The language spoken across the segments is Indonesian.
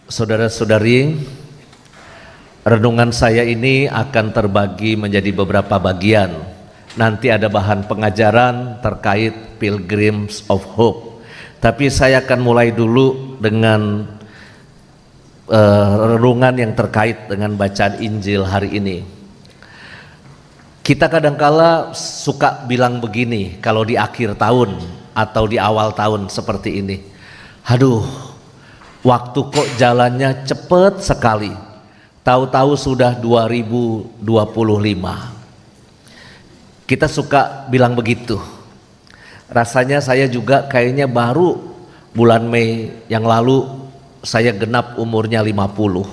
Saudara-saudari, renungan saya ini akan terbagi menjadi beberapa bagian. Nanti ada bahan pengajaran terkait Pilgrims of Hope. Tapi saya akan mulai dulu dengan renungan yang terkait dengan bacaan Injil hari ini. Kita kadangkala suka bilang begini kalau di akhir tahun atau di awal tahun seperti ini. Aduh, waktu kok jalannya cepet sekali. Tahu-tahu sudah 2025. Kita suka bilang begitu. Rasanya saya juga kayaknya baru bulan Mei yang lalu saya genap umurnya 50.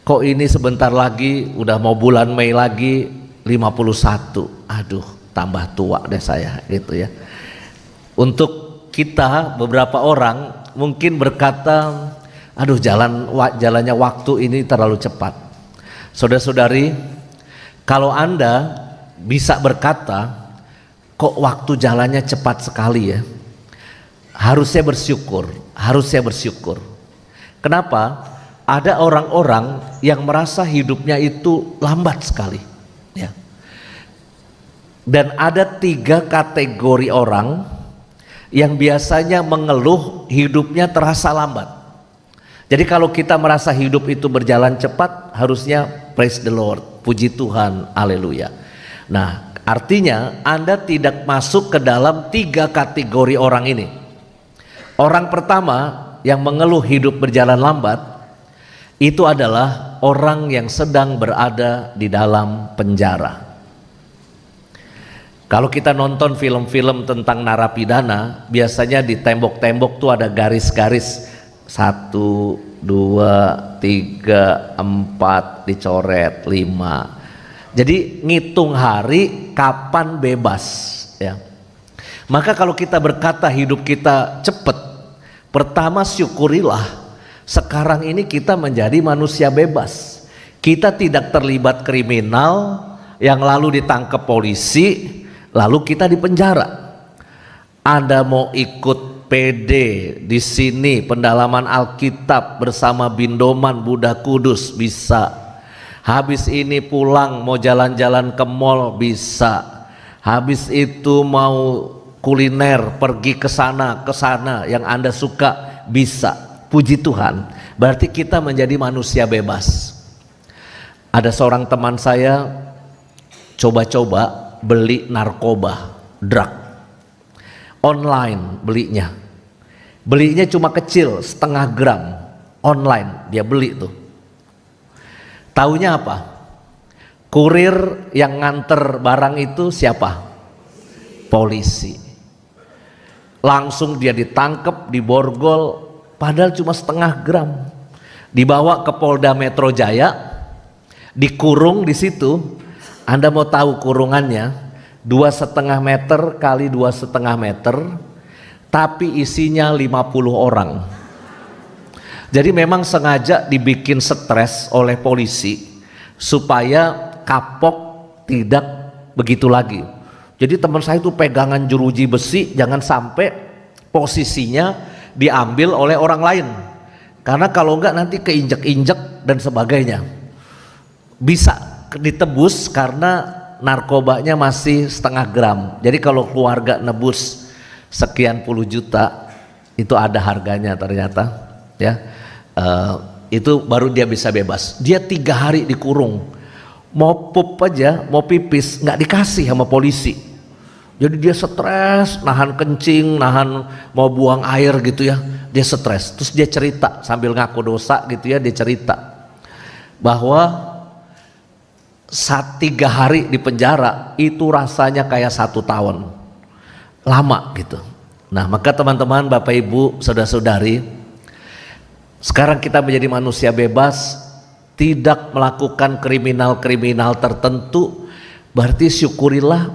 Kok ini sebentar lagi udah mau bulan Mei lagi 51. Aduh, tambah tua deh saya gitu ya. Untuk kita beberapa orang mungkin berkata, aduh jalannya waktu ini terlalu cepat. Saudara-saudari, kalau Anda bisa berkata, kok waktu jalannya cepat sekali ya, harusnya bersyukur. Kenapa? Ada orang-orang yang merasa hidupnya itu lambat sekali ya. Dan ada 3 kategori orang yang biasanya mengeluh hidupnya terasa lambat. Jadi kalau kita merasa hidup itu berjalan cepat, harusnya praise the Lord, puji Tuhan, haleluya. Nah, artinya Anda tidak masuk ke dalam 3 kategori orang ini. Orang pertama yang mengeluh hidup berjalan lambat itu adalah orang yang sedang berada di dalam penjara. Kalau kita nonton film-film tentang narapidana, biasanya di tembok-tembok tuh ada garis-garis 1, 2, 3, 4 dicoret, 5. Jadi ngitung hari kapan bebas ya. Maka kalau kita berkata hidup kita cepat, pertama syukurilah sekarang ini kita menjadi manusia bebas. Kita tidak terlibat kriminal yang lalu ditangkap polisi, lalu kita di penjara. Anda mau ikut PD di sini pendalaman Alkitab bersama Bindoman Buddha Kudus bisa. Habis ini pulang mau jalan-jalan ke mall bisa. Habis itu mau kuliner pergi ke sana yang Anda suka bisa. Puji Tuhan. Berarti kita menjadi manusia bebas. Ada seorang teman saya coba-coba beli narkoba, drug online belinya cuma kecil, setengah gram online dia beli tuh. Taunya apa? Kurir yang nganter barang itu siapa? Polisi. Langsung dia ditangkap, diborgol, padahal cuma setengah gram. Dibawa ke Polda Metro Jaya, dikurung di situ. Anda mau tahu kurungannya 2,5 meter kali 2,5 meter, tapi isinya 50 orang. Jadi memang sengaja dibikin stres oleh polisi supaya kapok tidak begitu lagi. Jadi teman saya itu pegangan jeruji besi, jangan sampai posisinya diambil oleh orang lain. Karena kalau enggak nanti keinjek-injek dan sebagainya. Bisa ditebus karena narkobanya masih setengah gram. Jadi kalau keluarga nebus sekian puluh juta itu ada harganya ternyata ya. Itu baru dia bisa bebas. Dia 3 hari dikurung, mau pup aja, mau pipis nggak dikasih sama polisi. Jadi dia stres, nahan kencing, nahan mau buang air gitu ya, dia stres. Terus dia cerita sambil ngaku dosa gitu ya, dia cerita bahwa 3 hari di penjara itu rasanya kayak 1 tahun, lama gitu. Nah maka teman-teman, Bapak Ibu, saudara-saudari, sekarang kita menjadi manusia bebas, tidak melakukan kriminal-kriminal tertentu. Berarti syukurilah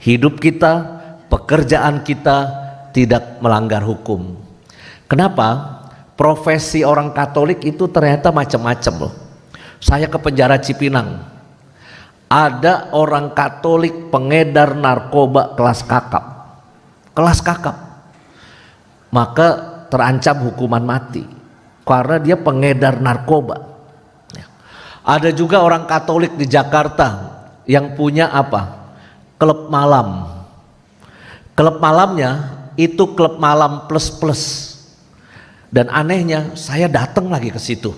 hidup kita, pekerjaan kita tidak melanggar hukum. Kenapa? Profesi orang Katolik itu ternyata macam-macam loh. Saya ke penjara Cipinang, ada orang Katolik pengedar narkoba kelas kakap, maka terancam hukuman mati. karena dia pengedar narkoba. Ada juga orang Katolik di Jakarta yang punya apa? Klub malam. Klub malamnya itu klub malam plus. Dan anehnya saya datang lagi ke situ.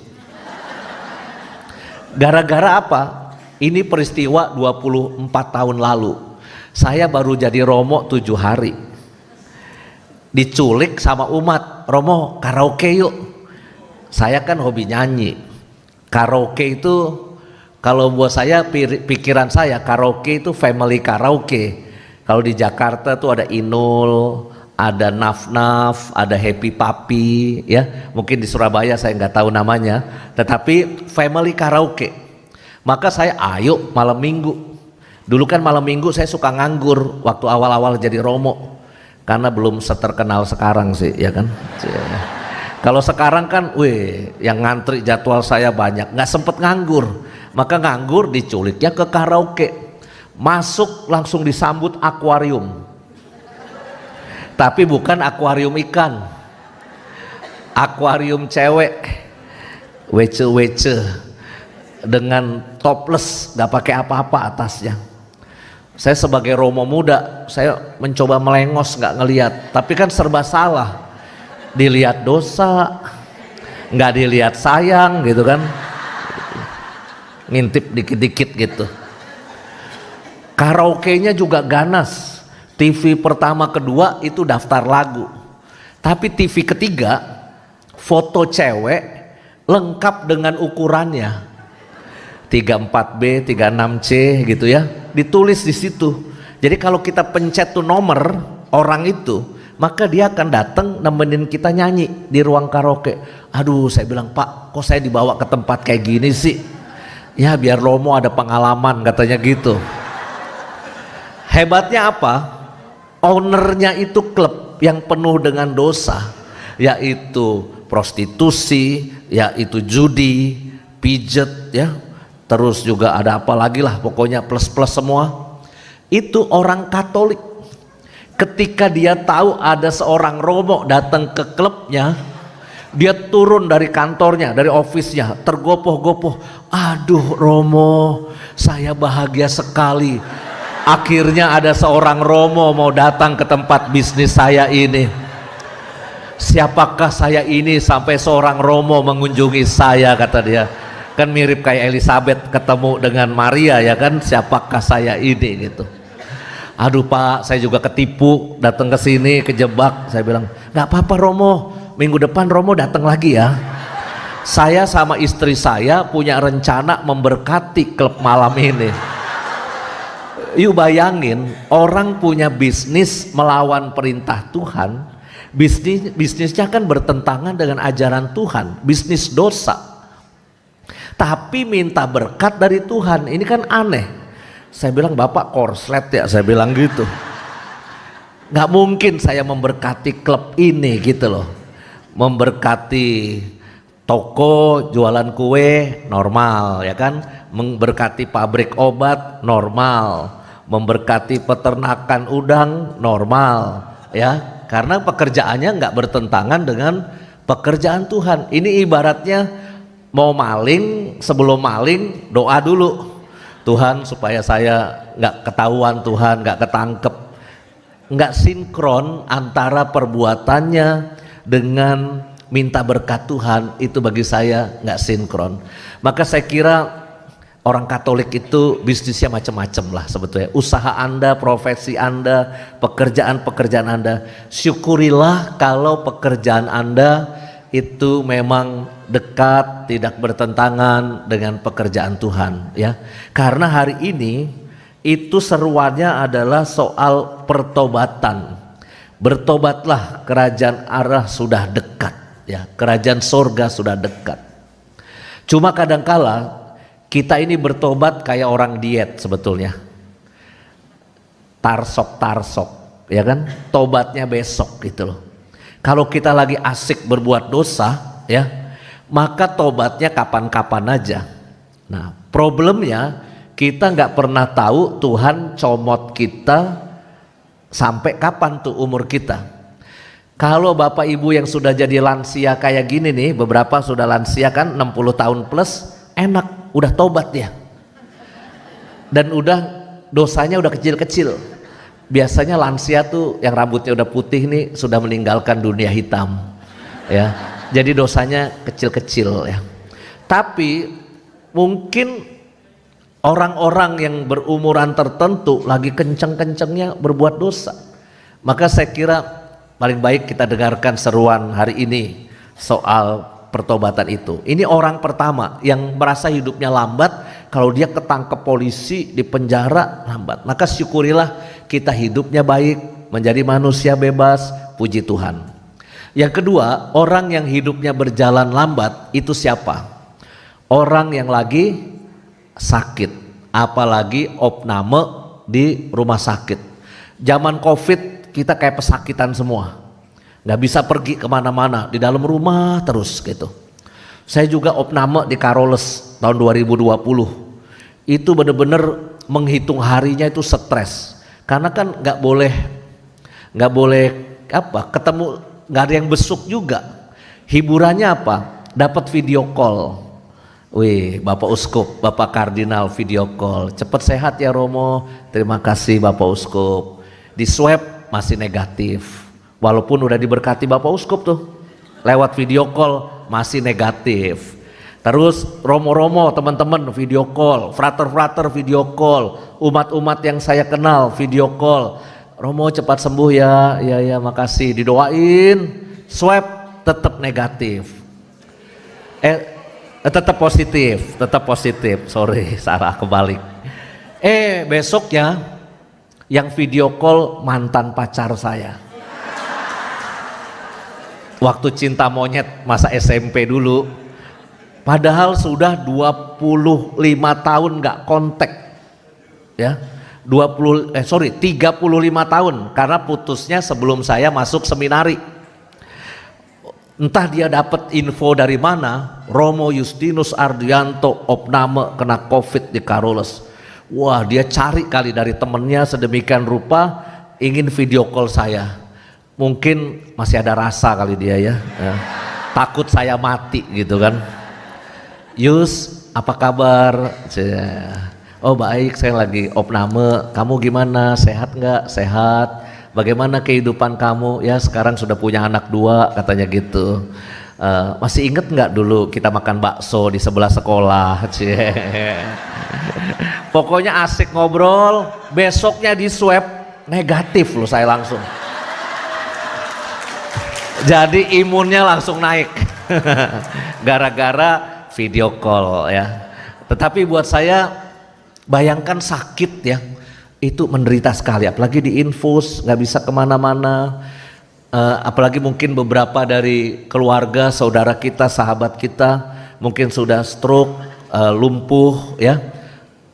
Gara-gara apa? Ini peristiwa 24 tahun lalu. Saya baru jadi romo 7 hari. Diculik sama umat, Romo karaoke yuk. Saya kan hobi nyanyi. Karaoke itu kalau buat saya, pikiran saya karaoke itu family karaoke. Kalau di Jakarta tuh ada Inul, ada Naf-Naf, ada Happy Papi, ya. Mungkin di Surabaya saya nggak tahu namanya, tetapi family karaoke. Maka saya ayo malam minggu. Dulu kan malam minggu saya suka nganggur waktu awal-awal jadi romo, karena belum seterkenal sekarang sih, ya kan. Kalau sekarang kan, yang ngantri jadwal saya banyak, nggak sempet nganggur. Maka nganggur diculiknya ke karaoke. Masuk langsung disambut akuarium. Tapi bukan akuarium ikan. Akuarium cewek. Wece-wece. Dengan topless, nggak pakai apa-apa atasnya. Saya sebagai romo muda, saya mencoba melengos nggak ngelihat. Tapi kan serba salah. Dilihat dosa, nggak dilihat sayang gitu kan, ngintip dikit-dikit gitu. Karaoke-nya juga ganas. TV pertama kedua itu daftar lagu, tapi TV ketiga foto cewek lengkap dengan ukurannya 34B, 36C gitu ya, ditulis di situ. Jadi kalau kita pencet tuh nomor orang itu, maka dia akan datang nemenin kita nyanyi di ruang karaoke. Aduh, saya bilang, Pak, kok saya dibawa ke tempat kayak gini sih? Ya biar Romo ada pengalaman, katanya gitu. Hebatnya apa? Ownernya itu klub yang penuh dengan dosa, yaitu prostitusi, yaitu judi, pijet, ya. Terus juga ada apa lagi lah, pokoknya plus-plus semua. Itu orang Katolik. Ketika dia tahu ada seorang romo datang ke klubnya, dia turun dari kantornya, dari ofisnya, tergopoh-gopoh. Aduh Romo, saya bahagia sekali. Akhirnya ada seorang romo mau datang ke tempat bisnis saya ini. Siapakah saya ini sampai seorang romo mengunjungi saya, kata dia. Kan mirip kayak Elizabeth ketemu dengan Maria, ya kan, siapakah saya ini gitu. Aduh Pak, saya juga ketipu, datang ke sini kejebak. Saya bilang, nggak apa-apa Romo, minggu depan Romo datang lagi ya. Saya sama istri saya punya rencana memberkati klub malam ini. Yuk bayangin, orang punya bisnis melawan perintah Tuhan, bisnisnya kan bertentangan dengan ajaran Tuhan, bisnis dosa. Tapi minta berkat dari Tuhan, ini kan aneh. Saya bilang, Bapak korslet ya, saya bilang gitu. Nggak mungkin saya memberkati klub ini gitu loh. Memberkati toko jualan kue normal, ya kan. Memberkati pabrik obat normal. Memberkati peternakan udang normal, ya. Karena pekerjaannya nggak bertentangan dengan pekerjaan Tuhan. Ini ibaratnya mau maling, sebelum maling doa dulu. Tuhan supaya saya nggak ketahuan, Tuhan nggak ketangkep. Nggak sinkron antara perbuatannya dengan minta berkat Tuhan, itu bagi saya nggak sinkron. Maka saya kira orang Katolik itu bisnisnya macam-macam lah sebetulnya. Usaha Anda, profesi Anda, pekerjaan-pekerjaan Anda. Syukurilah kalau pekerjaan Anda itu memang dekat, tidak bertentangan dengan pekerjaan Tuhan, ya. Karena hari ini itu seruannya adalah soal pertobatan. Bertobatlah, kerajaan Allah sudah dekat, ya. Kerajaan sorga sudah dekat. Cuma kadangkala kita ini bertobat kayak orang diet sebetulnya. Tarsok, ya kan? Tobatnya besok gitu loh. Kalau kita lagi asik berbuat dosa, ya, maka tobatnya kapan-kapan aja. Nah, problemnya kita nggak pernah tahu Tuhan comot kita sampai kapan tuh umur kita. Kalau bapak ibu yang sudah jadi lansia kayak gini nih, beberapa sudah lansia kan 60 tahun plus, enak, udah tobat ya. Dan udah dosanya udah kecil-kecil. Biasanya lansia tuh yang rambutnya udah putih nih sudah meninggalkan dunia hitam. Ya. Jadi dosanya kecil-kecil ya. Tapi mungkin orang-orang yang berumuran tertentu lagi kenceng-kencengnya berbuat dosa. Maka saya kira paling baik kita dengarkan seruan hari ini soal pertobatan itu. Ini orang pertama yang merasa hidupnya lambat, kalau dia ketangkep polisi di penjara lambat. Maka syukurilah kita hidupnya baik, menjadi manusia bebas, puji Tuhan. Yang kedua, orang yang hidupnya berjalan lambat itu siapa? Orang yang lagi sakit, apalagi opname di rumah sakit. Zaman Covid kita kayak pesakitan semua, nggak bisa pergi kemana-mana, di dalam rumah terus gitu. Saya juga opname di Carolus tahun 2020, itu bener-bener menghitung harinya itu stres, karena kan nggak boleh ketemu, nggak ada yang besuk juga. Hiburannya apa? Dapat video call. Wih, Bapak Uskup, Bapak Kardinal video call, cepat sehat ya Romo, terima kasih Bapak Uskup. Di swab masih negatif, walaupun udah diberkati Bapak Uskup tuh, lewat video call masih negatif. Terus Romo-Romo teman-teman video call, frater-frater video call, umat-umat yang saya kenal video call, Romo cepat sembuh ya, ya makasih, didoain, swab tetap negatif, tetap positif, sorry salah kebalik. Besoknya yang video call mantan pacar saya. Waktu cinta monyet masa SMP dulu. Padahal sudah 25 tahun gak kontak. Ya. 35 tahun karena putusnya sebelum saya masuk seminari. Entah dia dapat info dari mana, Romo Justinus Ardianto opname kena Covid di Carolus. Wah, dia cari kali dari temennya sedemikian rupa ingin video call saya. Mungkin masih ada rasa kali dia ya. Takut saya mati gitu kan. Yus, apa kabar? Oh baik, saya lagi opname. Kamu gimana? Sehat nggak? Sehat. Bagaimana kehidupan kamu? Ya sekarang sudah punya anak 2 katanya gitu. Masih inget nggak dulu kita makan bakso di sebelah sekolah? Pokoknya asik ngobrol. Besoknya di swab negatif loh saya langsung. Jadi imunnya langsung naik gara-gara video call ya. Tetapi buat saya bayangkan sakit ya, itu menderita sekali, apalagi di infus nggak bisa kemana-mana. Apalagi mungkin beberapa dari keluarga, saudara kita, sahabat kita mungkin sudah stroke, lumpuh ya,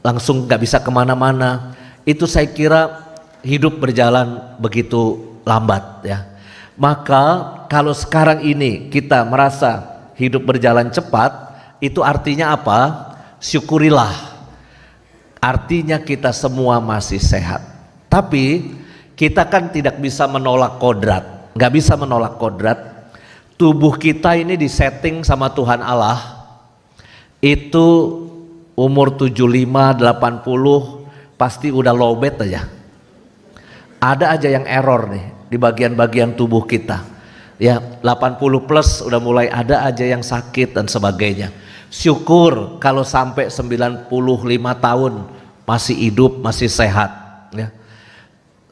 langsung nggak bisa kemana-mana. Itu saya kira hidup berjalan begitu lambat ya. Maka kalau sekarang ini kita merasa hidup berjalan cepat, itu artinya apa? Syukurilah. Artinya kita semua masih sehat. Tapi kita kan tidak bisa menolak kodrat, nggak bisa menolak kodrat. Tubuh kita ini disetting sama Tuhan Allah, itu umur 75, 80 pasti udah lowbat aja. Ada aja yang error nih di bagian-bagian tubuh kita. Ya 80 plus udah mulai ada aja yang sakit dan sebagainya. Syukur kalau sampai 95 tahun masih hidup, masih sehat ya.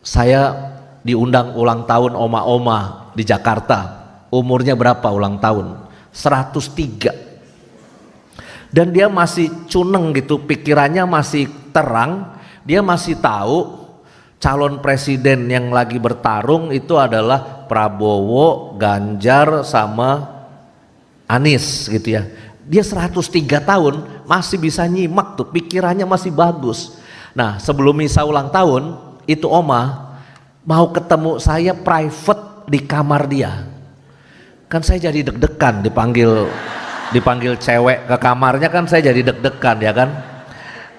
Saya diundang ulang tahun oma-oma di Jakarta. Umurnya berapa ulang tahun? 103. Dan dia masih cuneng gitu, pikirannya masih terang. Dia masih tahu calon presiden yang lagi bertarung itu adalah Prabowo, Ganjar sama Anies gitu ya. Dia 103 tahun masih bisa nyimak tuh, pikirannya masih bagus. Nah sebelum misa ulang tahun itu oma mau ketemu saya private di kamar dia. Kan saya jadi deg-degan dipanggil cewek ke kamarnya, kan saya jadi deg-degan ya kan.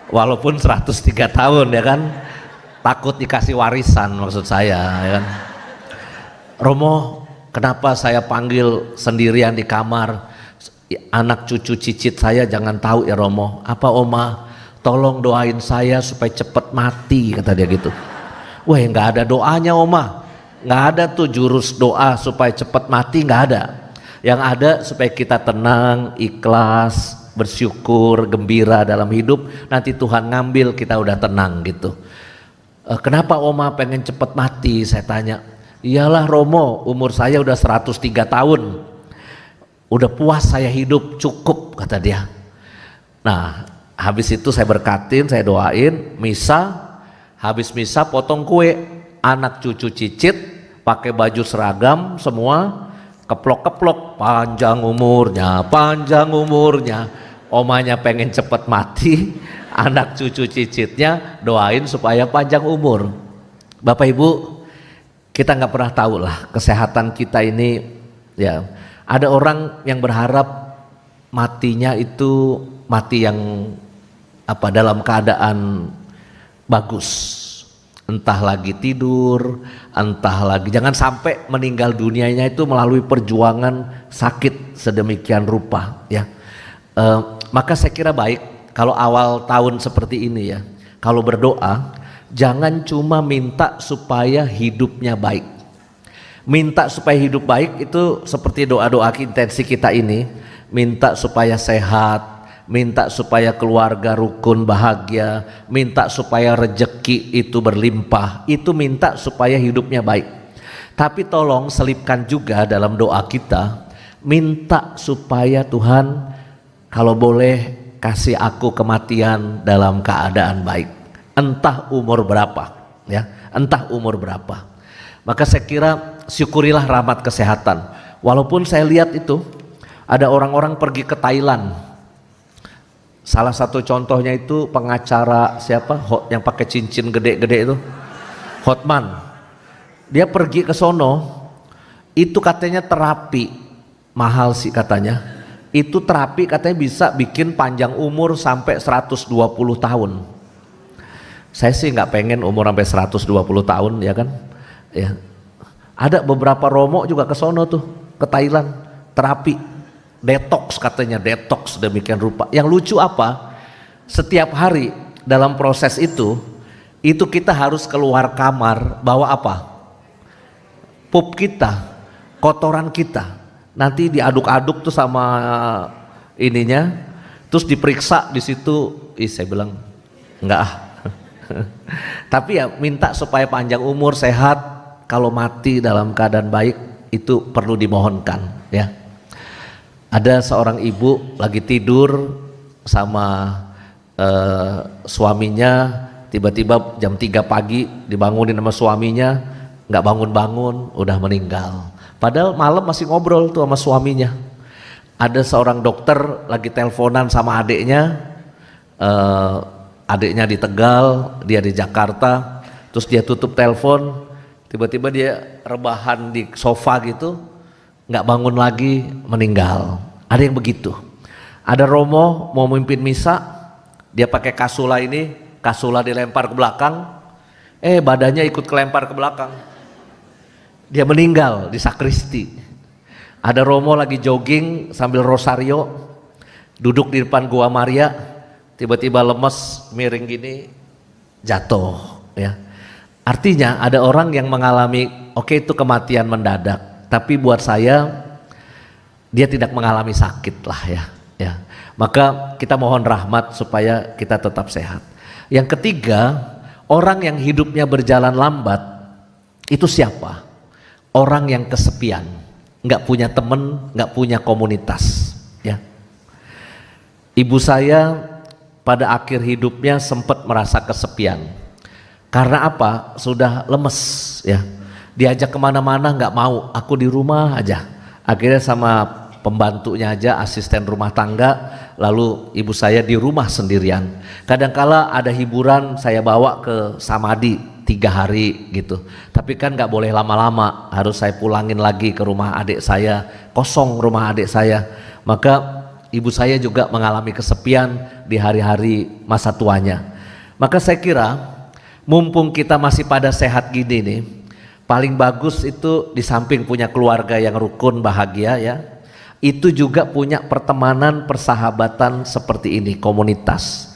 Walaupun 103 tahun ya kan, takut dikasih warisan maksud saya ya kan. Romo Kenapa saya panggil sendirian di kamar? Anak cucu cicit saya jangan tahu ya Romo. Apa Oma? Tolong doain saya supaya cepet mati, kata dia gitu. Wah, nggak ada doanya Oma. Nggak ada tuh jurus doa supaya cepet mati, nggak ada. Yang ada supaya kita tenang, ikhlas, bersyukur, gembira dalam hidup. Nanti Tuhan ngambil, kita udah tenang gitu. Kenapa Oma pengen cepet mati? Saya tanya. Iyalah Romo, umur saya udah 103 tahun. Udah puas saya hidup, cukup, kata dia. Nah, habis itu saya berkatin, saya doain, misa. Habis misa potong kue, anak cucu cicit pakai baju seragam semua, keplok-keplok, panjang umurnya, panjang umurnya. Omanya pengen cepet mati, anak cucu cicitnya doain supaya panjang umur. Bapak Ibu, kita nggak pernah tahu lah kesehatan kita ini, ya. Ada orang yang berharap matinya itu mati yang dalam keadaan bagus, entah lagi tidur, entah lagi, jangan sampai meninggal dunianya itu melalui perjuangan sakit sedemikian rupa, ya. Maka saya kira baik kalau awal tahun seperti ini, ya, kalau berdoa jangan cuma minta supaya hidupnya baik. Minta supaya hidup baik itu seperti doa-doa intensi kita ini, minta supaya sehat, minta supaya keluarga rukun bahagia, minta supaya rejeki itu berlimpah, itu minta supaya hidupnya baik. Tapi tolong selipkan juga dalam doa kita, minta supaya Tuhan kalau boleh kasih aku kematian dalam keadaan baik, entah umur berapa, ya, entah umur berapa. Maka saya kira syukurilah rahmat kesehatan. Walaupun saya lihat itu ada orang-orang pergi ke Thailand. Salah satu contohnya itu pengacara siapa yang pakai cincin gede-gede itu, Hotman. Dia pergi ke sono, itu katanya terapi, mahal sih katanya. Itu terapi katanya bisa bikin panjang umur sampai 120 tahun. Saya sih nggak pengen umur sampai 120 tahun, ya kan? Ya. Ada beberapa romo juga ke sono tuh, ke Thailand, terapi, detox katanya, detox demikian rupa. Yang lucu apa? Setiap hari dalam proses itu kita harus keluar kamar bawa apa? Pup kita, kotoran kita. Nanti diaduk-aduk tuh sama ininya, terus diperiksa di situ. Saya bilang enggak ah. Tapi ya minta supaya panjang umur, sehat. Kalau mati dalam keadaan baik itu perlu dimohonkan, ya. Ada seorang ibu lagi tidur sama suaminya, tiba-tiba jam 3 pagi dibangunin sama suaminya, nggak bangun-bangun, udah meninggal. Padahal malam masih ngobrol tuh sama suaminya. Ada seorang dokter lagi teleponan sama adiknya, adiknya di Tegal, dia di Jakarta, terus dia tutup telepon. Tiba-tiba dia rebahan di sofa gitu, nggak bangun lagi, meninggal. Ada yang begitu. Ada romo mau memimpin misa, dia pakai kasula ini, kasula dilempar ke belakang, badannya ikut kelempar ke belakang. Dia meninggal di sakristi. Ada romo lagi jogging sambil rosario, duduk di depan Gua Maria, tiba-tiba lemes, miring gini, jatuh, ya. Artinya ada orang yang mengalami, itu kematian mendadak, tapi buat saya dia tidak mengalami sakit lah, ya. Maka kita mohon rahmat supaya kita tetap sehat. Yang ketiga, orang yang hidupnya berjalan lambat itu siapa? Orang yang kesepian, nggak punya teman, nggak punya komunitas, ya. Ibu saya pada akhir hidupnya sempat merasa kesepian. Karena apa? Sudah lemes, ya. Diajak kemana-mana nggak mau, aku di rumah aja. Akhirnya sama pembantunya aja, asisten rumah tangga, lalu ibu saya di rumah sendirian. Kadangkala ada hiburan saya bawa ke Samadhi 3 hari gitu. Tapi kan nggak boleh lama-lama, harus saya pulangin lagi ke rumah adik saya, kosong rumah adik saya. Maka ibu saya juga mengalami kesepian di hari-hari masa tuanya. Maka saya kira mumpung kita masih pada sehat gini nih, Paling bagus itu di samping punya keluarga yang rukun bahagia ya, itu juga punya pertemanan persahabatan seperti ini, komunitas.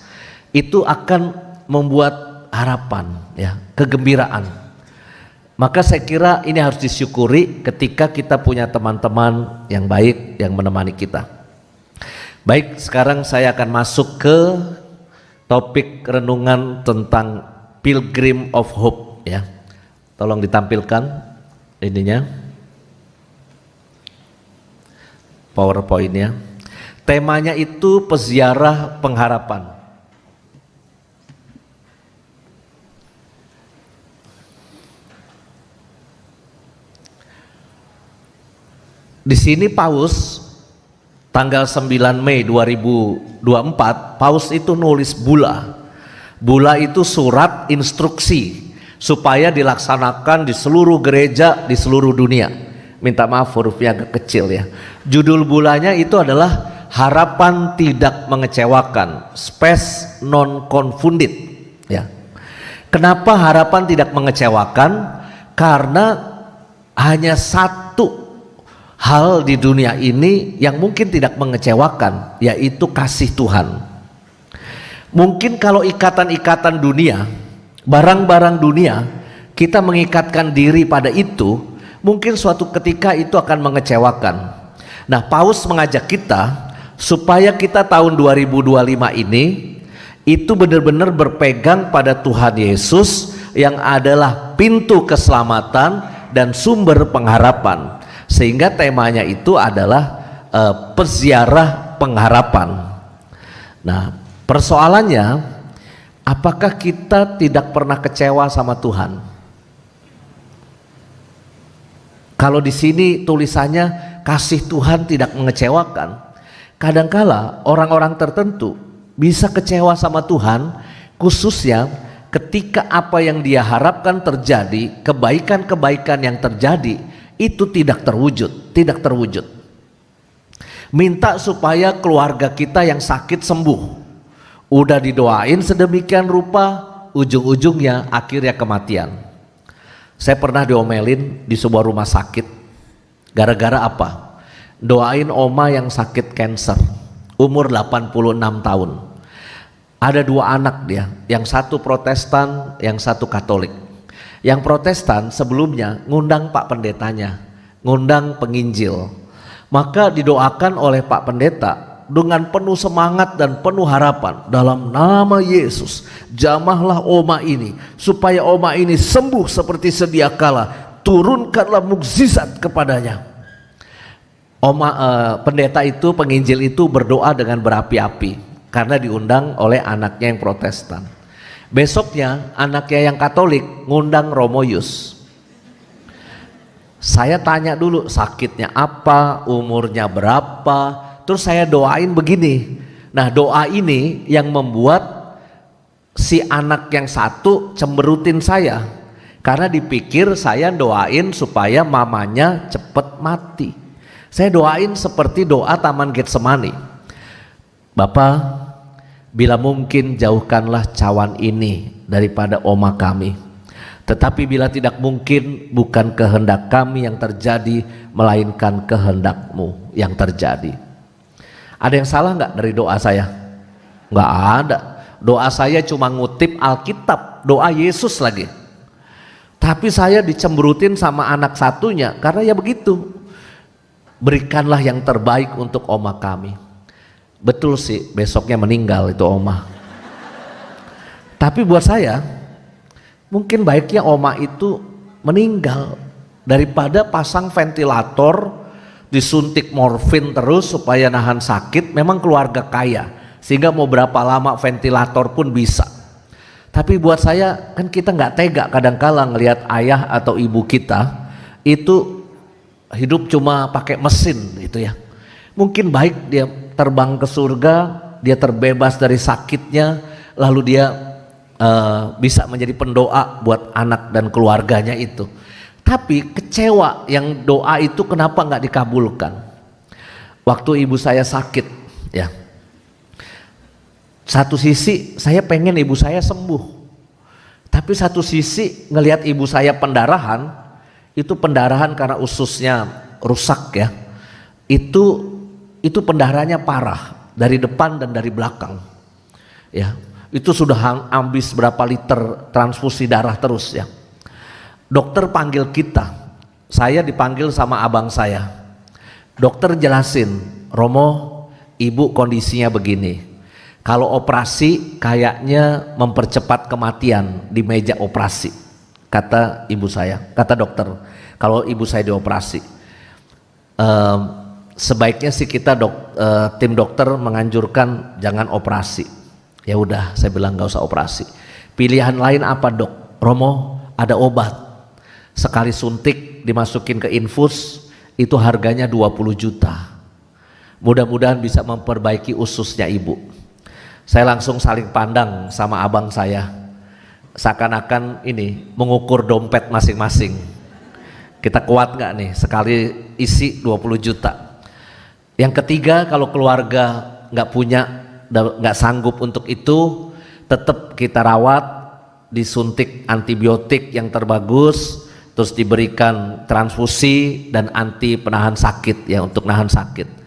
Itu akan membuat harapan ya, kegembiraan. Maka saya kira ini harus disyukuri ketika kita punya teman-teman yang baik yang menemani kita. Baik, sekarang saya akan masuk ke topik renungan tentang Pilgrim of Hope ya. Tolong ditampilkan ininya, PowerPoint-nya. Temanya itu peziarah pengharapan. Di sini Paus tanggal 9 Mei 2024, Paus itu nulis bula. Bula itu surat instruksi supaya dilaksanakan di seluruh gereja di seluruh dunia. Minta maaf hurufnya agak kecil ya. Judul bulanya itu adalah harapan tidak mengecewakan, spes non confunded ya. Kenapa harapan tidak mengecewakan? Karena hanya satu hal di dunia ini yang mungkin tidak mengecewakan, yaitu kasih Tuhan. Mungkin kalau ikatan-ikatan dunia, barang-barang dunia, kita mengikatkan diri pada itu, mungkin suatu ketika itu akan mengecewakan. Nah, Paus mengajak kita supaya kita tahun 2025 ini itu benar-benar berpegang pada Tuhan Yesus yang adalah pintu keselamatan dan sumber pengharapan. Sehingga temanya itu adalah peziarah pengharapan. Nah, persoalannya, apakah kita tidak pernah kecewa sama Tuhan? Kalau di sini tulisannya kasih Tuhan tidak mengecewakan. Kadangkala orang-orang tertentu bisa kecewa sama Tuhan, khususnya ketika apa yang dia harapkan terjadi, kebaikan-kebaikan yang terjadi itu tidak terwujud. Minta supaya keluarga kita yang sakit sembuh. Udah didoain sedemikian rupa, ujung-ujungnya akhirnya kematian. Saya pernah diomelin di sebuah rumah sakit. Gara-gara apa? Doain oma yang sakit kanker, umur 86 tahun. Ada 2 anak dia, yang satu Protestan, yang satu Katolik. Yang Protestan sebelumnya ngundang Pak Pendetanya, ngundang penginjil. Maka didoakan oleh Pak Pendeta dengan penuh semangat dan penuh harapan, dalam nama Yesus jamahlah oma ini supaya oma ini sembuh seperti sedia kala, turunkanlah mukjizat kepadanya. Pendeta itu, penginjil itu berdoa dengan berapi-api karena diundang oleh anaknya yang Protestan. Besoknya anaknya yang Katolik ngundang Romo Yus. Saya tanya dulu sakitnya apa, umurnya berapa, terus saya doain begini. Nah, doa ini yang membuat si anak yang satu cemberutin saya, karena dipikir saya doain supaya mamanya cepet mati. Saya doain seperti doa Taman Getsemani. Bapa, bila mungkin jauhkanlah cawan ini daripada oma kami. Tetapi bila tidak mungkin, bukan kehendak kami yang terjadi, melainkan kehendak-Mu yang terjadi. Ada yang salah nggak dari doa saya? Nggak ada. Doa saya cuma ngutip Alkitab, doa Yesus lagi. Tapi saya dicemberutin sama anak satunya karena ya begitu. Berikanlah yang terbaik untuk oma kami. Betul sih, besoknya meninggal itu oma. Tapi buat saya, mungkin baiknya oma itu meninggal daripada pasang ventilator, disuntik morfin terus supaya nahan sakit. Memang keluarga kaya, sehingga mau berapa lama ventilator pun bisa. Tapi buat saya, kan kita nggak tega kadangkala ngelihat ayah atau ibu kita itu hidup cuma pakai mesin gitu ya. Mungkin baik dia terbang ke surga, dia terbebas dari sakitnya, lalu dia bisa menjadi pendoa buat anak dan keluarganya itu. Tapi kecewa yang doa itu kenapa nggak dikabulkan? Waktu ibu saya sakit, ya, satu sisi saya pengen ibu saya sembuh, tapi satu sisi ngelihat ibu saya pendarahan, itu pendarahan karena ususnya rusak ya. Itu pendarahannya parah dari depan dan dari belakang. Ya, itu sudah habis berapa liter transfusi darah terus ya. Dokter panggil kita, saya dipanggil sama abang saya. Dokter jelasin, Romo, ibu kondisinya begini. Kalau operasi kayaknya mempercepat kematian di meja operasi. Kata ibu saya, kata dokter, kalau ibu saya dioperasi, sebaiknya sih kita tim dokter menganjurkan jangan operasi. Ya udah, saya bilang nggak usah operasi. Pilihan lain apa dok? Romo, ada obat. Sekali suntik dimasukin ke infus itu harganya 20 juta. Mudah-mudahan bisa memperbaiki ususnya ibu. Saya langsung saling pandang sama abang saya, seakan-akan ini mengukur dompet masing-masing. Kita kuat nggak nih sekali isi 20 juta. Yang ketiga, kalau keluarga nggak punya, nggak sanggup untuk itu, tetap kita rawat, disuntik antibiotik yang terbagus, terus diberikan transfusi dan anti penahan sakit ya, untuk nahan sakit.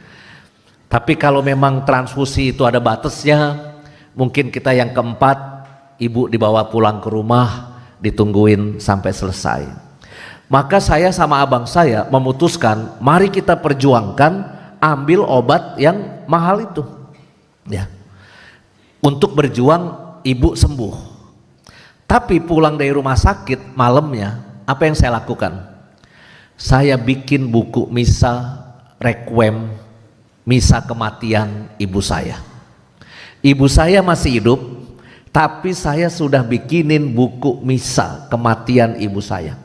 Tapi kalau memang transfusi itu ada batasnya, mungkin kita yang keempat, ibu dibawa pulang ke rumah, ditungguin sampai selesai. Maka saya sama abang saya memutuskan, mari kita perjuangkan ambil obat yang mahal itu ya, untuk berjuang ibu sembuh. Tapi pulang dari rumah sakit malamnya, apa yang saya lakukan? Saya bikin buku misa requiem, misa kematian ibu saya. Ibu saya masih hidup, tapi saya sudah bikinin buku misa kematian ibu saya.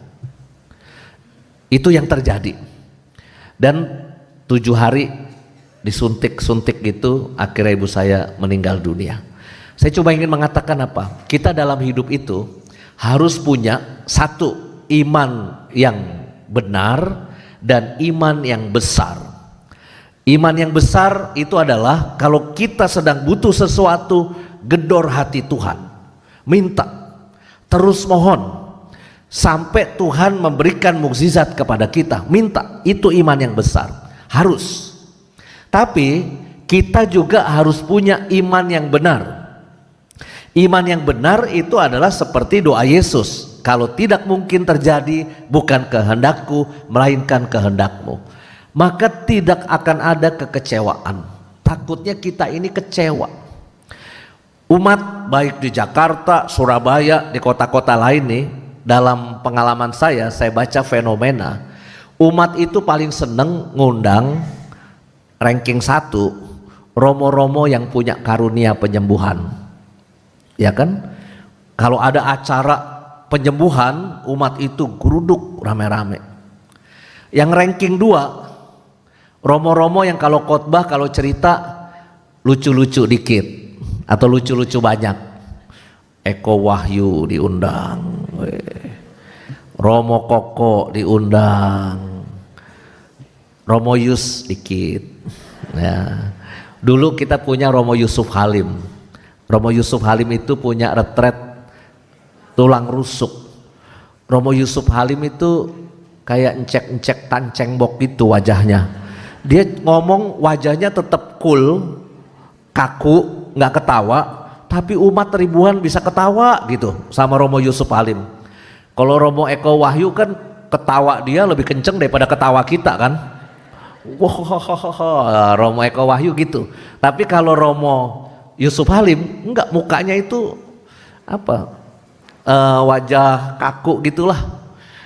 Itu yang terjadi. Dan 7 hari disuntik-suntik gitu, akhirnya ibu saya meninggal dunia. Saya coba ingin mengatakan apa? Kita dalam hidup itu harus punya satu, iman yang benar dan iman yang besar. Iman yang besar itu adalah kalau kita sedang butuh sesuatu, gedor hati Tuhan, minta, terus mohon sampai Tuhan memberikan mukjizat kepada kita. Minta, itu iman yang besar, harus. Tapi kita juga harus punya iman yang benar. Iman yang benar itu adalah seperti doa Yesus, kalau tidak mungkin terjadi, bukan kehendakku melainkan kehendakmu. Maka tidak akan ada kekecewaan. Takutnya kita ini kecewa. Umat baik di Jakarta, Surabaya, di kota-kota lain nih, dalam pengalaman saya baca fenomena, umat itu paling seneng ngundang ranking 1 romo-romo yang punya karunia penyembuhan. Ya kan? Kalau ada acara penyembuhan, umat itu geruduk rame-rame. Yang ranking 2 romo-romo yang kalau khotbah, kalau cerita lucu-lucu dikit atau lucu-lucu banyak. Eko Wahyu diundang, Romo Koko diundang, Romo Yus dikit ya. Dulu kita punya Romo Yusuf Halim. Romo Yusuf Halim itu punya retret tulang rusuk. Romo Yusuf Halim itu kayak encek-encek tancengbok gitu wajahnya. Dia ngomong wajahnya tetap cool, kaku, nggak ketawa, tapi umat ribuan bisa ketawa gitu sama Romo Yusuf Halim. Kalau Romo Eko Wahyu kan ketawa dia lebih kenceng daripada ketawa kita kan. Wah, Romo Eko Wahyu gitu. Tapi kalau Romo Yusuf Halim enggak, mukanya itu apa? Wajah kaku gitulah.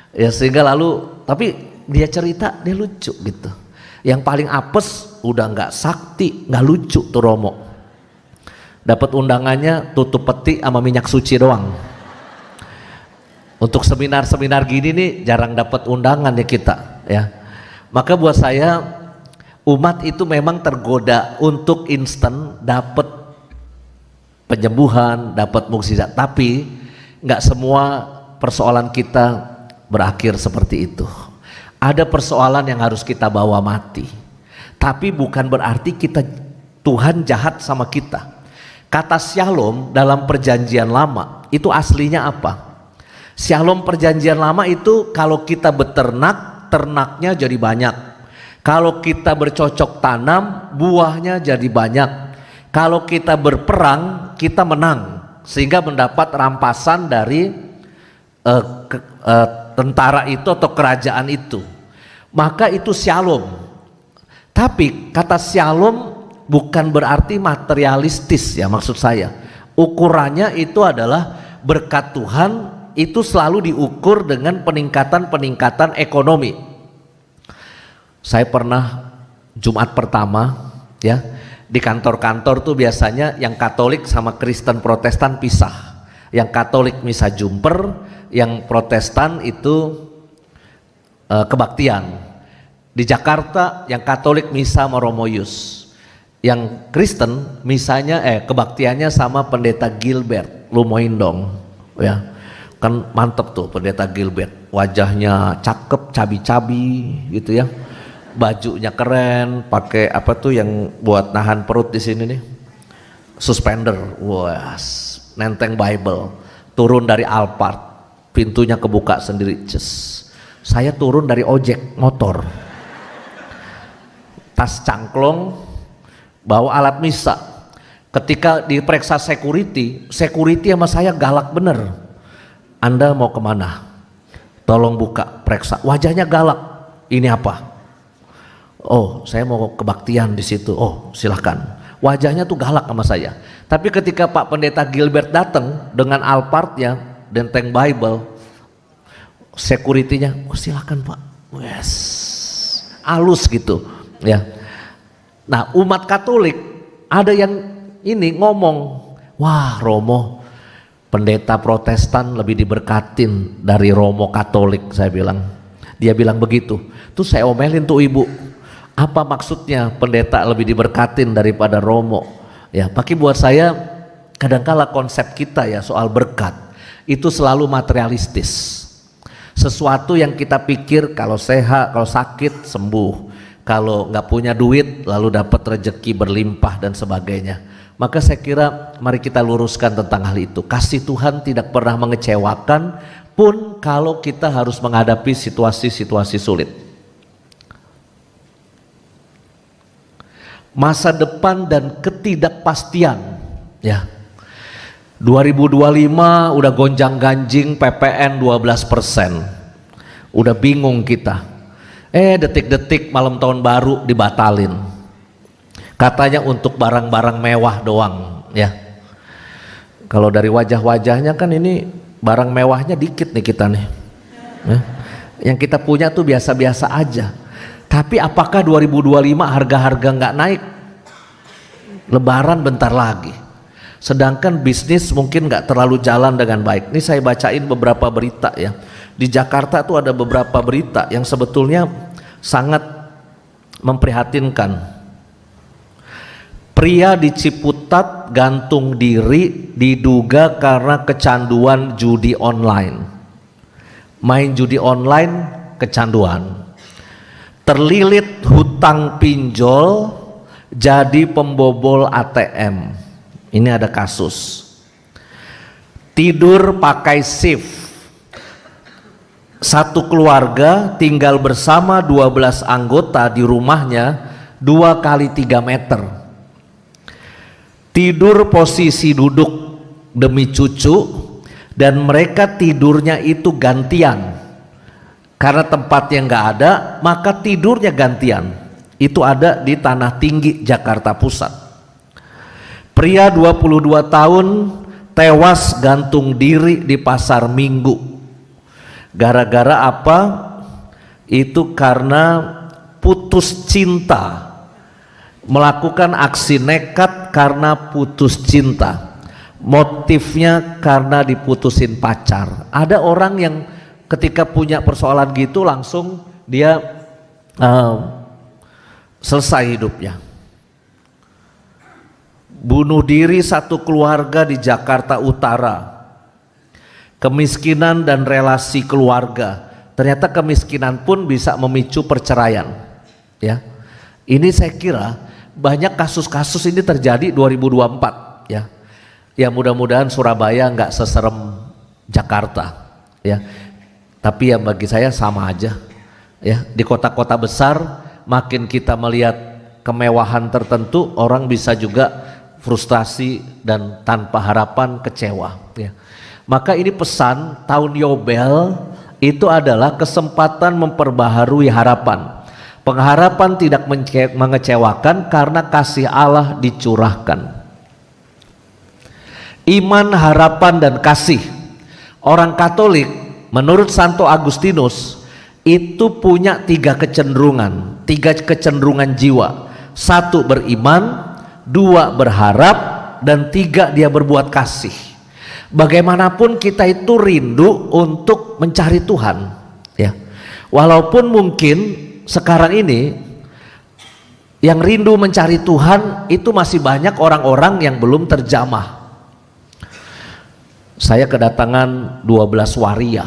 Ya sehingga lalu, tapi dia cerita dia lucu gitu. Yang paling apes udah nggak sakti, nggak lucu tuh Romo. Dapat undangannya tutup peti sama minyak suci doang. Untuk seminar-seminar gini nih jarang dapat undangan ya kita ya. Maka buat saya umat itu memang tergoda untuk instan dapat penyembuhan, dapat mukjizat. Tapi nggak semua persoalan kita berakhir seperti itu. Ada persoalan yang harus kita bawa mati. Tapi bukan berarti Tuhan jahat sama kita. Kata shalom dalam perjanjian lama itu aslinya apa? Shalom perjanjian lama itu kalau kita beternak, ternaknya jadi banyak. Kalau kita bercocok tanam, buahnya jadi banyak. Kalau kita berperang, kita menang, sehingga mendapat rampasan dari tentara itu atau kerajaan itu. Maka itu shalom. Tapi kata shalom bukan berarti materialistis ya, maksud saya. Ukurannya itu adalah berkat Tuhan itu selalu diukur dengan peningkatan ekonomi. Saya pernah Jumat pertama ya, di kantor-kantor tuh biasanya yang Katolik sama Kristen Protestan pisah. Yang Katolik misa jumper, yang Protestan itu kebaktian. Di Jakarta yang Katolik misa sama Romo Yus. Yang Kristen misanya kebaktiannya sama Pendeta Gilbert Lumoindong ya. Kan mantep tuh Pendeta Gilbert, wajahnya cakep, cabi-cabi gitu ya. Bajunya keren, pakai apa tuh yang buat nahan perut di sini nih, suspender, wah, nenteng Bible, turun dari Alphard, pintunya kebuka sendiri, saya turun dari ojek motor, tas cangklong, bawa alat misa, ketika diperiksa security sama saya galak bener, Anda mau kemana? Tolong buka, periksa, wajahnya galak, ini apa? Oh, saya mau kebaktian di situ. Oh, silahkan. Wajahnya tuh galak sama saya. Tapi ketika Pak Pendeta Gilbert datang dengan Alphardnya, Denteng Bible, security-nya, oh silahkan Pak. Yes, halus gitu. Ya. Nah, umat Katolik ada yang ini ngomong, wah Romo, pendeta Protestan lebih diberkatin dari Romo Katolik. Saya bilang, dia bilang begitu. Terus saya omelin tuh ibu. Apa maksudnya pendeta lebih diberkatin daripada Romo? Ya, tapi buat saya kadangkala konsep kita ya soal berkat itu selalu materialistis. Sesuatu yang kita pikir kalau sehat, kalau sakit sembuh, kalau nggak punya duit lalu dapat rezeki berlimpah dan sebagainya. Maka saya kira mari kita luruskan tentang hal itu. Kasih Tuhan tidak pernah mengecewakan pun kalau kita harus menghadapi situasi-situasi sulit. Masa depan dan ketidakpastian ya. 2025 udah gonjang-ganjing PPN 12%. Udah bingung kita. Detik-detik malam tahun baru dibatalin. Katanya untuk barang-barang mewah doang ya. Kalau dari wajah-wajahnya kan ini barang mewahnya dikit nih kita nih ya. Yang kita punya tuh biasa-biasa aja. Tapi apakah 2025 harga-harga nggak naik? Lebaran bentar lagi. Sedangkan bisnis mungkin nggak terlalu jalan dengan baik. Ini saya bacain beberapa berita ya. Di Jakarta tuh ada beberapa berita yang sebetulnya sangat memprihatinkan. Pria di Ciputat gantung diri diduga karena kecanduan judi online. Main judi online kecanduan. Terlilit hutang pinjol jadi pembobol ATM. Ini ada kasus. Tidur pakai shift. Satu keluarga tinggal bersama 12 anggota di rumahnya 2 kali 3 meter. Tidur posisi duduk demi cucu dan mereka tidurnya itu gantian. Karena tempatnya nggak ada, maka tidurnya gantian. Itu ada di Tanah Tinggi, Jakarta Pusat. Pria 22 tahun tewas gantung diri di Pasar Minggu. Gara-gara apa? Itu karena putus cinta. Melakukan aksi nekat karena putus cinta. Motifnya karena diputusin pacar. Ada orang yang ketika punya persoalan gitu langsung dia selesai hidupnya. Bunuh diri satu keluarga di Jakarta Utara. Kemiskinan dan relasi keluarga. Ternyata kemiskinan pun bisa memicu perceraian. Ya, ini saya kira banyak kasus-kasus ini terjadi 2024 ya. Ya mudah-mudahan Surabaya nggak seserem Jakarta. ya. Tapi ya bagi saya sama aja ya. Di kota-kota besar makin kita melihat kemewahan tertentu, orang bisa juga frustasi dan tanpa harapan kecewa ya. Maka ini pesan tahun Yobel itu adalah kesempatan memperbaharui harapan. Pengharapan tidak mengecewakan karena kasih Allah dicurahkan. Iman, harapan, dan kasih. Orang Katolik menurut Santo Agustinus itu punya tiga kecenderungan jiwa. Satu, beriman. Dua, berharap. Dan tiga, dia berbuat kasih. Bagaimanapun kita itu rindu untuk mencari Tuhan ya. Walaupun mungkin sekarang ini yang rindu mencari Tuhan itu masih banyak orang-orang yang belum terjamah. Saya kedatangan 12 waria,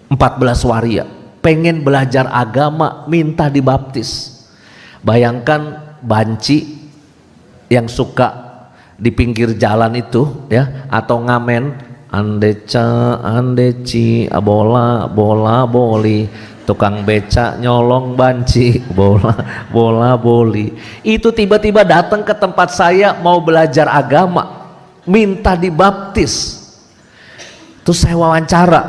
14 waria, pengen belajar agama, minta dibaptis. Bayangkan banci yang suka di pinggir jalan itu ya, atau ngamen andeca andeci bola bola boli, tukang beca nyolong banci bola bola boli. Itu tiba-tiba datang ke tempat saya mau belajar agama, minta dibaptis. Terus saya wawancara,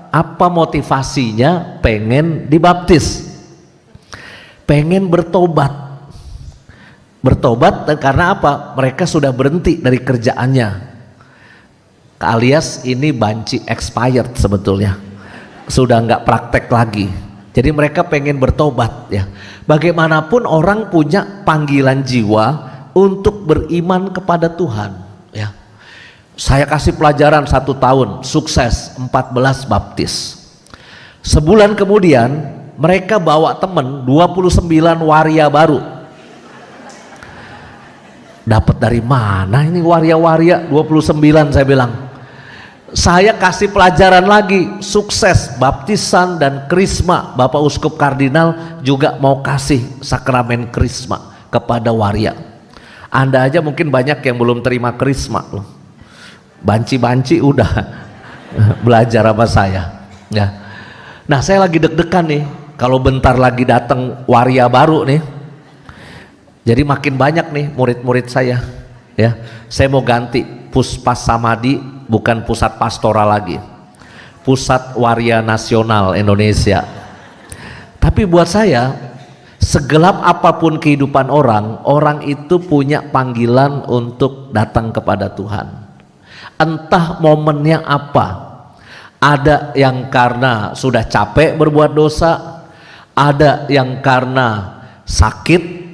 apa motivasinya pengen dibaptis? Pengen bertobat. Bertobat karena apa? Mereka sudah berhenti dari kerjaannya, alias ini banci expired sebetulnya, sudah nggak praktek lagi. Jadi mereka pengen bertobat ya. Bagaimanapun orang punya panggilan jiwa untuk beriman kepada Tuhan ya. Saya kasih pelajaran 1 tahun, sukses 14 baptis. Sebulan kemudian mereka bawa temen 29 waria baru. Dapat dari mana ini waria-waria 29? Saya bilang. Saya kasih pelajaran lagi, sukses baptisan dan krisma. Bapak Uskup Kardinal juga mau kasih sakramen krisma kepada waria. Anda aja mungkin banyak yang belum terima krisma loh. Banci-banci udah belajar sama saya ya. Nah saya lagi deg-degan nih, kalau bentar lagi datang waria baru nih. Jadi makin banyak nih murid-murid saya ya. Saya mau ganti Puspas Samadi, bukan pusat pastoral lagi, Pusat Waria Nasional Indonesia. Tapi buat saya, segelap apapun kehidupan orang, orang itu punya panggilan untuk datang kepada Tuhan. Entah momennya apa. Ada yang karena sudah capek berbuat dosa, ada yang karena sakit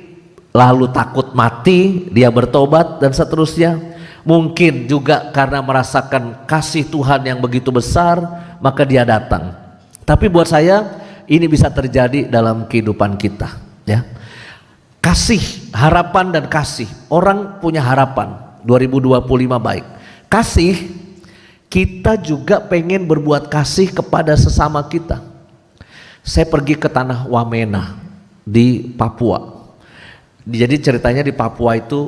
lalu takut mati, dia bertobat dan seterusnya. Mungkin juga karena merasakan kasih Tuhan yang begitu besar, maka dia datang. Tapi buat saya ini bisa terjadi dalam kehidupan kita ya. Kasih, harapan dan kasih. Orang punya harapan 2025 baik. Kasih, kita juga pengen berbuat kasih kepada sesama kita. Saya pergi ke tanah Wamena di Papua. Jadi ceritanya di Papua itu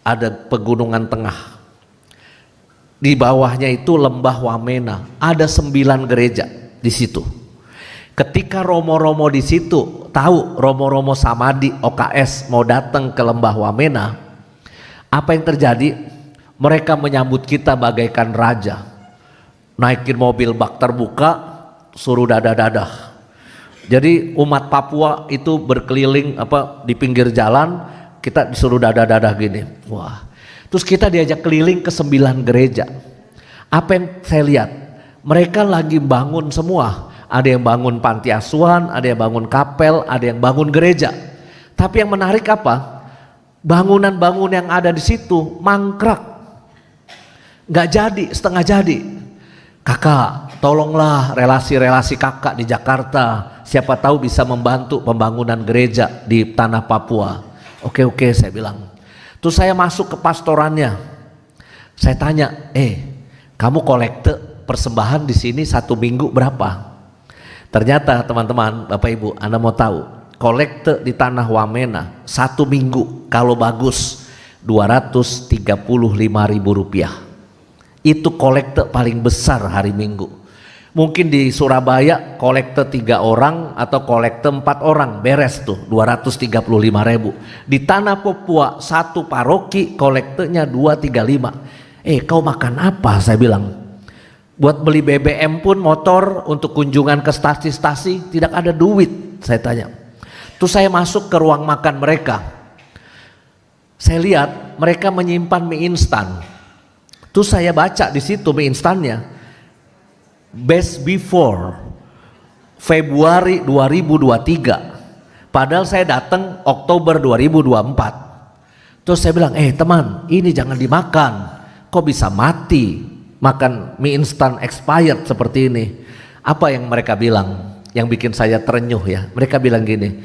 ada pegunungan tengah. Di bawahnya itu lembah Wamena. Ada 9 gereja di situ. Ketika romo-romo di situ tahu romo-romo Samadi OKS mau datang ke lembah Wamena, apa yang terjadi? Mereka menyambut kita bagaikan raja. Naikin mobil bak terbuka, suruh dadah-dadah. Jadi umat Papua itu berkeliling di pinggir jalan, kita disuruh dadah-dadah gini. Wah. Terus kita diajak keliling ke 9 gereja. Apa yang saya lihat? Mereka lagi bangun semua. Ada yang bangun panti asuhan, ada yang bangun kapel, ada yang bangun gereja. Tapi yang menarik apa? Bangunan-bangunan yang ada di situ mangkrak. Nggak jadi, setengah jadi. Kakak, tolonglah relasi-relasi kakak di Jakarta. Siapa tahu bisa membantu pembangunan gereja di tanah Papua. Oke, saya bilang. Terus saya masuk ke pastorannya. Saya tanya, kamu kolekte persembahan di sini 1 minggu berapa? Ternyata teman-teman, Bapak Ibu, Anda mau tahu, kolekte di tanah Wamena 1 minggu kalau bagus Rp235.000. Itu kolekte paling besar hari Minggu. Mungkin di Surabaya kolekte 3 orang atau kolekte 4 orang, beres tuh 235.000. Di Tanah Papua satu paroki kolektenya 235. Kau makan apa? Saya bilang. Buat beli BBM pun, motor, untuk kunjungan ke stasi-stasi tidak ada duit, saya tanya. Terus saya masuk ke ruang makan mereka. Saya lihat mereka menyimpan mie instan. Terus saya baca di situ mie instannya. Best before Februari 2023. Padahal saya datang Oktober 2024. Terus saya bilang, teman, ini jangan dimakan. Kok bisa mati makan mie instan expired seperti ini? Apa yang mereka bilang? Yang bikin saya terenyuh ya. Mereka bilang gini,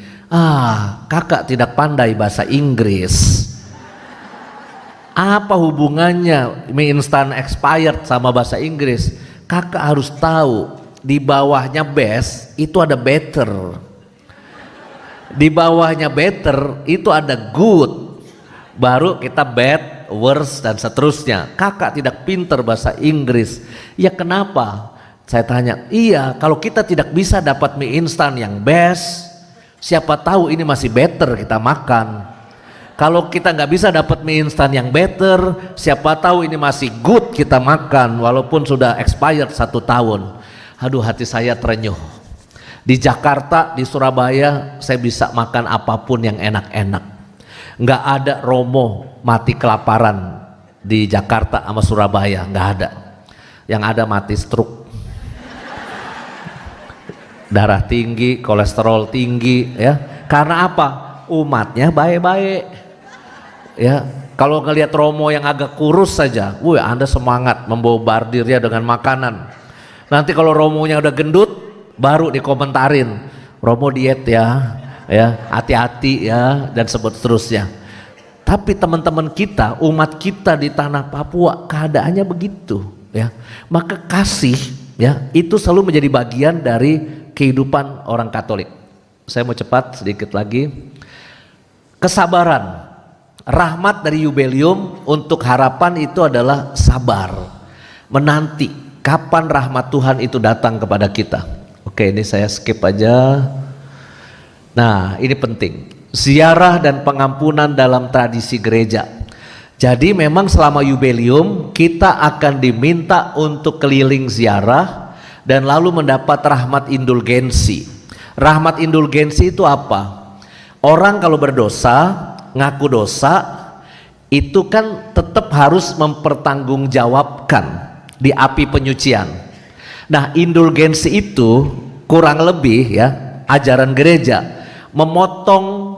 kakak tidak pandai bahasa Inggris. Apa hubungannya mie instan expired sama bahasa Inggris? Kakak harus tahu, di bawahnya best itu ada better. Di bawahnya better itu ada good. Baru kita bad, worse, dan seterusnya. Kakak tidak pinter bahasa Inggris. Ya kenapa? Saya tanya, iya kalau kita tidak bisa dapat mie instan yang best, siapa tahu ini masih better kita makan. Kalau kita nggak bisa dapat mie instan yang better, siapa tahu ini masih good kita makan walaupun sudah expired 1 tahun. Aduh, hati saya terenyuh. Di Jakarta, di Surabaya, saya bisa makan apapun yang enak-enak. Nggak ada Romo mati kelaparan di Jakarta sama Surabaya, nggak ada. Yang ada mati stroke, darah tinggi, kolesterol tinggi, ya. Karena apa? Umatnya baik-baik. Ya, kalau ngelihat Romo yang agak kurus saja, Anda semangat membombardir dia dengan makanan. Nanti kalau Romonya udah gendut, baru dikomentarin, Romo diet ya, hati-hati ya, dan seterusnya. Tapi teman-teman kita, umat kita di Tanah Papua, keadaannya begitu, ya. Maka kasih, ya, itu selalu menjadi bagian dari kehidupan orang Katolik. Saya mau cepat sedikit lagi. Kesabaran. Rahmat dari Yubelium untuk harapan itu adalah sabar, menanti kapan rahmat Tuhan itu datang kepada kita. Oke, ini saya skip aja. Nah, ini penting, ziarah dan pengampunan dalam tradisi gereja. Jadi memang selama Yubelium kita akan diminta untuk keliling ziarah dan lalu mendapat rahmat indulgensi. Rahmat indulgensi itu apa? Orang kalau berdosa, ngaku dosa, itu kan tetap harus mempertanggungjawabkan di api penyucian. Nah, indulgensi itu kurang lebih, ya, ajaran gereja memotong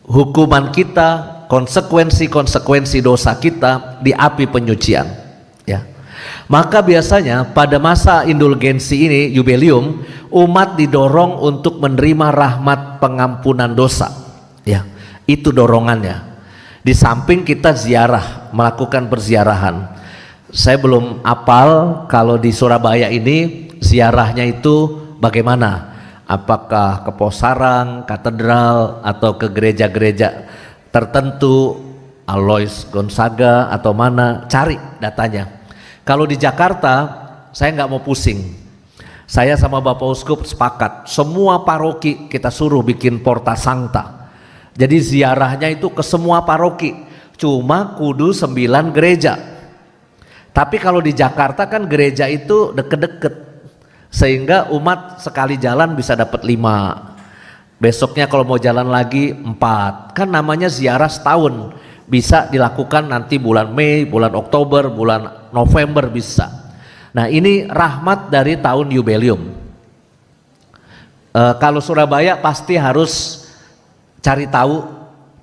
hukuman kita, konsekuensi dosa kita di api penyucian, ya. Maka biasanya pada masa indulgensi ini, Yubelium, umat didorong untuk menerima rahmat pengampunan dosa, ya. Itu dorongannya. Di samping kita ziarah, melakukan perziarahan. Saya belum apal kalau di Surabaya ini ziarahnya itu bagaimana? Apakah ke Posarang, katedral, atau ke gereja-gereja tertentu, Alois Gonzaga atau mana? Cari datanya. Kalau di Jakarta, saya nggak mau pusing. Saya sama Bapak Uskup sepakat, semua paroki kita suruh bikin Porta Sancta. Jadi ziarahnya itu ke semua paroki, cuma kudu 9 gereja. Tapi kalau di Jakarta kan gereja itu deket-deket, sehingga umat sekali jalan bisa dapat 5. Besoknya kalau mau jalan lagi 4. Kan namanya ziarah setahun, bisa dilakukan nanti bulan Mei, bulan Oktober, bulan November bisa. Nah, ini rahmat dari tahun Yubelium. Kalau Surabaya pasti harus cari tahu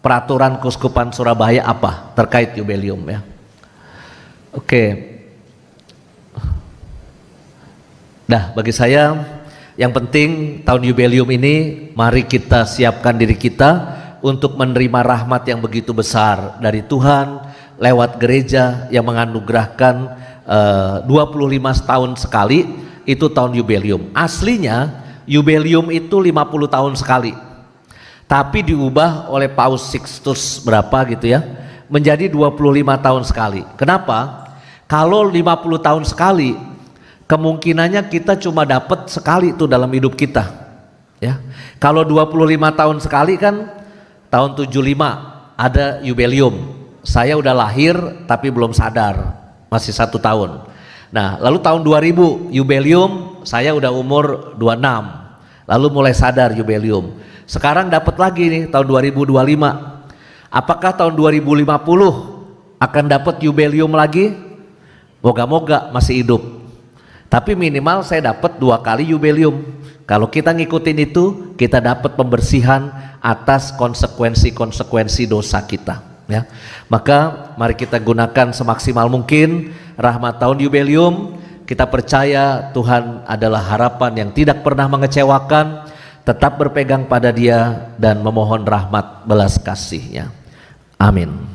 peraturan Keuskupan Surabaya apa terkait Yubelium, ya. Oke. Nah, bagi saya yang penting tahun Yubelium ini mari kita siapkan diri kita untuk menerima rahmat yang begitu besar dari Tuhan lewat gereja yang menganugerahkan 25 tahun sekali, itu tahun Yubelium. Aslinya Yubelium itu 50 tahun sekali. Tapi diubah oleh Paus Sixtus berapa gitu ya, menjadi 25 tahun sekali. Kenapa? Kalau 50 tahun sekali, kemungkinannya kita cuma dapat sekali itu dalam hidup kita. Ya. Kalau 25 tahun sekali kan tahun 75 ada jubileum. Saya udah lahir tapi belum sadar, masih 1 tahun. Nah, lalu tahun 2000 jubileum, saya udah umur 26. Lalu mulai sadar jubileum. Sekarang dapat lagi nih tahun 2025. Apakah tahun 2050 akan dapat jubileum lagi? Moga-moga masih hidup. Tapi minimal saya dapat 2 kali jubileum. Kalau kita ngikutin itu, kita dapat pembersihan atas konsekuensi-konsekuensi dosa kita. Ya, maka mari kita gunakan semaksimal mungkin rahmat tahun jubileum. Kita percaya Tuhan adalah harapan yang tidak pernah mengecewakan. Tetap berpegang pada Dia dan memohon rahmat belas kasih-Nya. Amin.